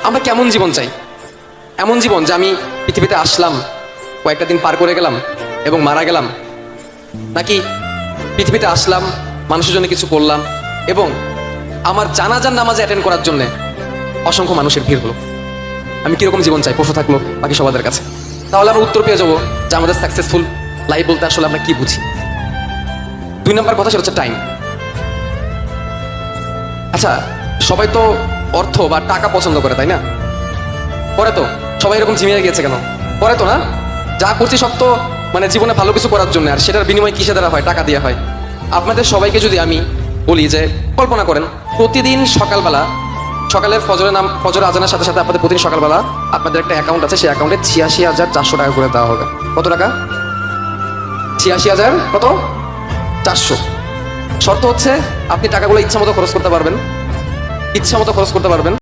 আমরা কেমন জীবন চাই? এমন জীবন যে আমি পৃথিবীতে আসলাম, কয়েকটা দিন পার করে গেলাম এবং মারা গেলাম, নাকি পৃথিবীতে আসলাম, মানুষের জন্য কিছু করলাম এবং আমার জানাজার নামাজে অ্যাটেন্ড করার জন্য অসংখ্য মানুষের ভিড় হলো? আমি কিরকম জীবন চাই প্রশ্ন থাকলো বাকি সবাদের কাছে। তাহলে আমরা উত্তর পেয়ে যাবো যে আমাদের সাকসেসফুল লাইফ বলতে আসলে আমরা কি বুঝি। 2 নম্বর কথা, সেটা হচ্ছে টাইম। আচ্ছা, সবাই তো অর্থ বা টাকা পছন্দ করে, তাই না? করে তো? সবাই এরকম ঝিমিয়ে গিয়েছে কেন? করে তো না? যা করছি সব তো মানে জীবনে ভালো কিছু করার জন্য, আর সেটার বিনিময় কিসে দ্বারা হয়? টাকা দিয়ে হয়। আপনাদের সবাইকে যদি আমি বলি যে কল্পনা করেন প্রতিদিন সকালবেলা, সকালের ফজর আজানের সাথে সাথে আপনাদের প্রতিদিন সকালবেলা আপনাদের একটা অ্যাকাউন্ট আছে, সেই অ্যাকাউন্টে 86,400 টাকা করে দেওয়া হবে। কত টাকা? 86,000 কত? 400। শর্ত হচ্ছে আপনি টাকাগুলো ইচ্ছা মতো খরচ করতে পারবেন, ইচ্ছা মতো খরচ করতে পারবেন।